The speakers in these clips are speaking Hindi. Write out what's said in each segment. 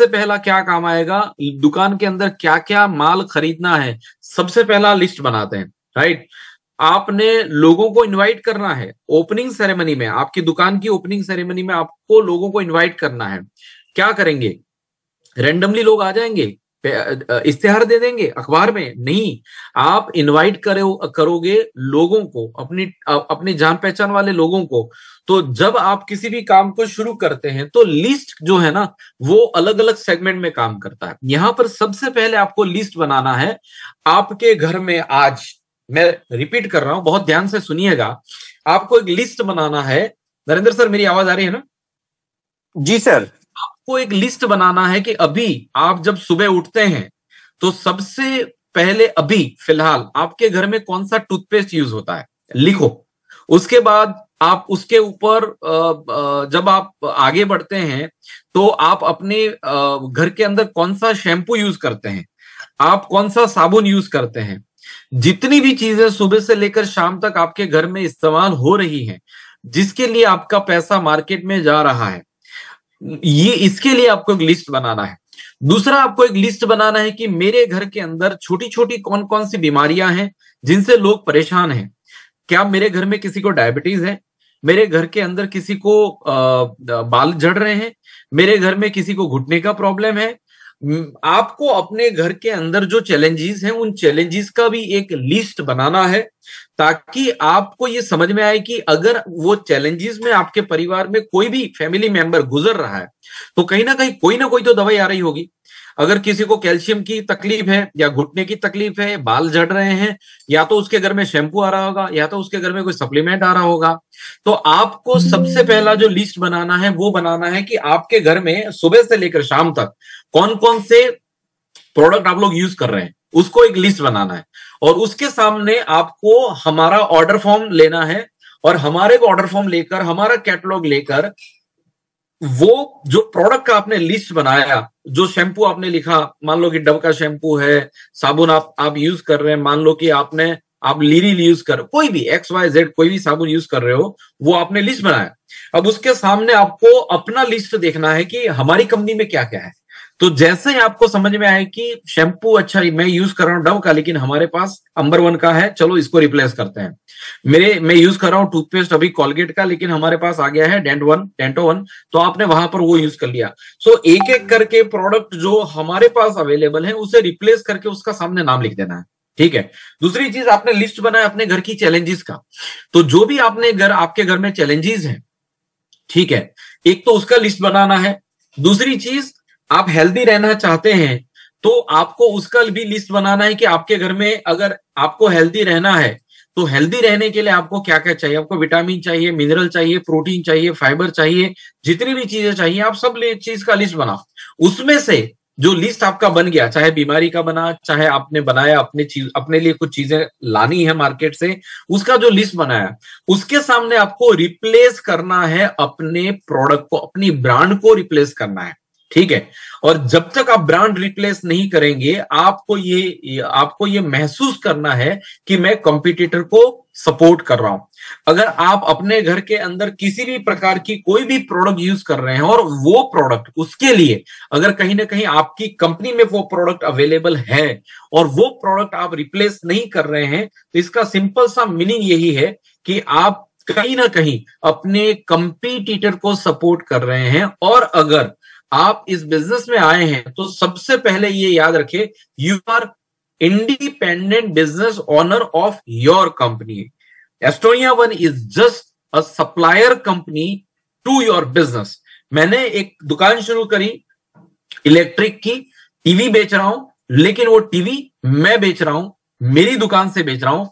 सबसे पहला क्या काम आएगा, दुकान के अंदर क्या क्या माल खरीदना है, सबसे पहला लिस्ट बनाते हैं, राइट। आपने लोगों को इनवाइट करना है ओपनिंग सेरेमनी में, आपकी दुकान की ओपनिंग सेरेमनी में आपको लोगों को इनवाइट करना है। क्या करेंगे, रैंडमली लोग आ जाएंगे, इश्तेहार दे देंगे अखबार में? नहीं, आप इनवाइट करोगे लोगों को, अपनी जान पहचान वाले लोगों को। तो जब आप किसी भी काम को शुरू करते हैं तो लिस्ट जो है ना वो अलग अलग सेगमेंट में काम करता है। यहां पर सबसे पहले आपको लिस्ट बनाना है। आपके घर में आज, मैं रिपीट कर रहा हूं, बहुत ध्यान से सुनिएगा, आपको एक लिस्ट बनाना है। नरेंद्र सर, मेरी आवाज आ रही है ना? जी सर। आपको एक लिस्ट बनाना है कि अभी आप जब सुबह उठते हैं तो सबसे पहले अभी फिलहाल आपके घर में कौन सा टूथपेस्ट यूज होता है, लिखो। उसके बाद आप उसके ऊपर जब आप आगे बढ़ते हैं तो आप अपने घर के अंदर कौन सा शैम्पू यूज करते हैं, आप कौन सा साबुन यूज करते हैं, जितनी भी चीजें सुबह से लेकर शाम तक आपके घर में इस्तेमाल हो रही हैं, जिसके लिए आपका पैसा मार्केट में जा रहा है, ये इसके लिए आपको एक लिस्ट बनाना है। दूसरा, आपको एक लिस्ट बनाना है कि मेरे घर के अंदर छोटी छोटी कौन कौन सी बीमारियां हैं जिनसे लोग परेशान हैं। क्या मेरे घर में किसी को डायबिटीज है, मेरे घर के अंदर किसी को बाल झड़ रहे हैं, मेरे घर में किसी को घुटने का प्रॉब्लम है। आपको अपने घर के अंदर जो चैलेंजेस हैं उन चैलेंजेस का भी एक लिस्ट बनाना है, ताकि आपको ये समझ में आए कि अगर वो चैलेंजेस में आपके परिवार में कोई भी फैमिली मेंबर गुजर रहा है तो कहीं ना कोई तो दवाई आ रही होगी। अगर किसी को कैल्शियम की तकलीफ है या घुटने की तकलीफ है, बाल झड़ रहे हैं, या तो उसके घर में शैम्पू आ रहा होगा या तो उसके घर में कोई सप्लीमेंट आ रहा होगा। तो आपको सबसे पहला जो लिस्ट बनाना है वो बनाना है कि आपके घर में सुबह से लेकर शाम तक कौन कौन से प्रोडक्ट आप लोग यूज कर रहे हैं, उसको एक लिस्ट बनाना है। और उसके सामने आपको हमारा ऑर्डर फॉर्म लेना है, और हमारे को ऑर्डर फॉर्म लेकर, हमारा कैटलॉग लेकर, वो जो प्रोडक्ट का आपने लिस्ट बनाया, जो शैम्पू आपने लिखा, मान लो कि डव का शैम्पू है, साबुन आप यूज कर रहे हैं, मान लो कि आप लीरिल यूज कर, कोई भी XYZ कोई भी साबुन यूज कर रहे हो, वो आपने लिस्ट बनाया। अब उसके सामने आपको अपना लिस्ट देखना है कि हमारी कंपनी में क्या क्या है। तो जैसे ही आपको समझ में आए कि शैम्पू अच्छा मैं यूज कर रहा हूं डव का, लेकिन हमारे पास नंबर 1 का है, चलो इसको रिप्लेस करते हैं। मैं यूज कर रहा हूं टूथपेस्ट अभी कॉलगेट का, लेकिन हमारे पास आ गया है डेंटो वन, तो आपने वहां पर वो यूज कर लिया। सो एक एक करके प्रोडक्ट जो हमारे पास अवेलेबल है उसे रिप्लेस करके उसका सामने नाम लिख देना है, ठीक है। दूसरी चीज, आपने लिस्ट बनाया अपने घर की चैलेंजेस का, तो जो भी आपके घर में चैलेंजेस हैं, ठीक है, एक तो उसका लिस्ट बनाना है। दूसरी चीज, आप हेल्दी रहना चाहते हैं तो आपको उसका भी लिस्ट बनाना है कि आपके घर में अगर आपको हेल्दी रहना है तो हेल्दी रहने के लिए आपको क्या क्या चाहिए। आपको विटामिन चाहिए, मिनरल चाहिए, प्रोटीन चाहिए, फाइबर चाहिए, जितनी भी चीजें चाहिए आप सब चीज का लिस्ट बनाओ। उसमें से जो लिस्ट आपका बन गया, चाहे बीमारी का बना, चाहे आपने बनाया अपने लिए कुछ चीजें लानी है मार्केट से, उसका जो लिस्ट बनाया, उसके सामने आपको रिप्लेस करना है अपने प्रोडक्ट को, अपनी ब्रांड को रिप्लेस करना है, ठीक है। और जब तक आप ब्रांड रिप्लेस नहीं करेंगे, आपको ये महसूस करना है कि मैं कंपटीटर को सपोर्ट कर रहा हूं। अगर आप अपने घर के अंदर किसी भी प्रकार की कोई भी प्रोडक्ट यूज कर रहे हैं और वो प्रोडक्ट, उसके लिए अगर कहीं ना कहीं आपकी कंपनी में वो प्रोडक्ट अवेलेबल है और वो प्रोडक्ट आप रिप्लेस नहीं कर रहे हैं, तो इसका सिंपल सा मीनिंग यही है कि आप कहीं ना कहीं अपने कंपटीटर को सपोर्ट कर रहे हैं। और अगर आप इस बिजनेस में आए हैं तो सबसे पहले ये याद रखें, you are independent business owner of your company. Estonia one is just a supplier company to your business. मैंने एक दुकान शुरू करी इलेक्ट्रिक की, टीवी बेच रहा हूं, लेकिन वो टीवी मैं बेच रहा हूं, मेरी दुकान से बेच रहा हूं।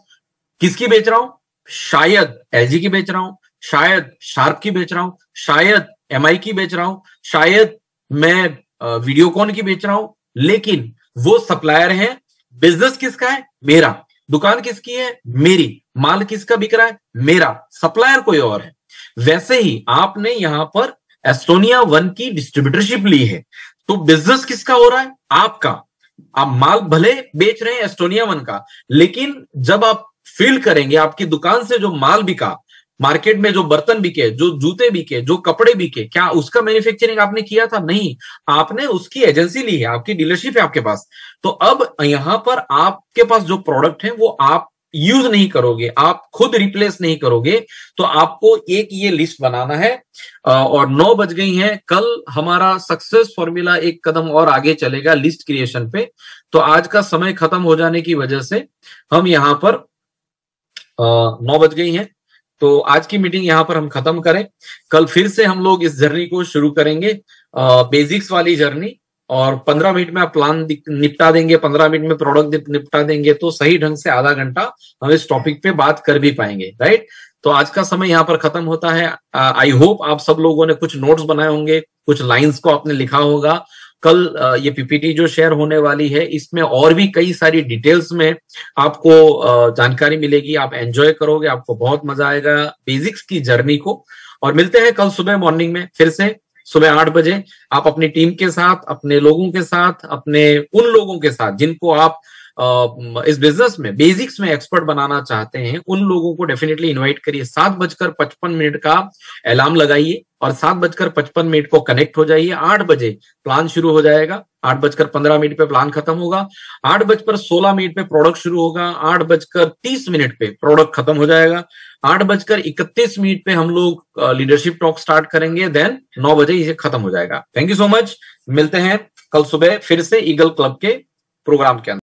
किसकी बेच रहा हूं? शायद LG की बेच रहा हूं, शायद शार्प की बेच रहा हूं, शायद MI की बेच रहा हूं, शायद मैं वीडियोकॉन की बेच रहा हूं, लेकिन वो सप्लायर है। बिजनेस किसका है? मेरा। दुकान किसकी है? मेरी। माल किसका बिक रहा है? मेरा। सप्लायर कोई और है। वैसे ही आपने यहां पर एस्टोनिया वन की डिस्ट्रीब्यूटरशिप ली है, तो बिजनेस किसका हो रहा है? आपका। आप माल भले बेच रहे हैं एस्टोनिया वन का, लेकिन जब आप फील करेंगे आपकी दुकान से जो माल बिका, मार्केट में जो बर्तन बिके, जो जूते बिके, जो कपड़े बिके, क्या उसका मैन्युफैक्चरिंग आपने किया था? नहीं, आपने उसकी एजेंसी ली है, आपकी डीलरशिप है आपके पास। तो अब यहां पर आपके पास जो प्रोडक्ट है वो आप यूज नहीं करोगे, आप खुद रिप्लेस नहीं करोगे। तो आपको एक ये लिस्ट बनाना है। और 9 बज गई हैं। कल हमारा सक्सेस फॉर्मूला एक कदम और आगे चलेगा लिस्ट क्रिएशन पे। तो आज का समय खत्म हो जाने की वजह से हम यहां पर 9 बज गई हैं, तो आज की मीटिंग यहां पर हम खत्म करें। कल फिर से हम लोग इस जर्नी को शुरू करेंगे, बेसिक्स वाली जर्नी। और 15 मिनट में आप प्लान निपटा देंगे, 15 मिनट में प्रोडक्ट निपटा देंगे, तो सही ढंग से आधा घंटा हम इस टॉपिक पे बात कर भी पाएंगे, राइट। तो आज का समय यहां पर खत्म होता है। आई होप आप सब लोगों ने कुछ नोट्स बनाए होंगे, कुछ लाइंस को आपने लिखा होगा। कल ये पीपीटी जो शेयर होने वाली है, इसमें और भी कई सारी डिटेल्स में आपको जानकारी मिलेगी। आप एंजॉय करोगे, आपको बहुत मजा आएगा बेसिक्स की जर्नी को। और मिलते हैं कल सुबह मॉर्निंग में फिर से सुबह 8 बजे। आप अपनी टीम के साथ, अपने लोगों के साथ, अपने उन लोगों के साथ जिनको आप इस बिजनेस में बेसिक्स में एक्सपर्ट बनाना चाहते हैं, उन लोगों को डेफिनेटली इनवाइट करिए। 7:55 का अलार्म लगाइए और 7:55 को कनेक्ट हो जाइए। 8 बजे प्लान शुरू हो जाएगा, 8:15 पे प्लान खत्म होगा, 8:16 पे प्रोडक्ट शुरू होगा, 8:30 पे प्रोडक्ट खत्म हो जाएगा, 8:31 पे हम लोग लीडरशिप टॉक स्टार्ट करेंगे, देन 9 बजे इसे खत्म हो जाएगा। Thank you so much. मिलते हैं कल सुबह फिर से ईगल क्लब के प्रोग्राम के अंदर।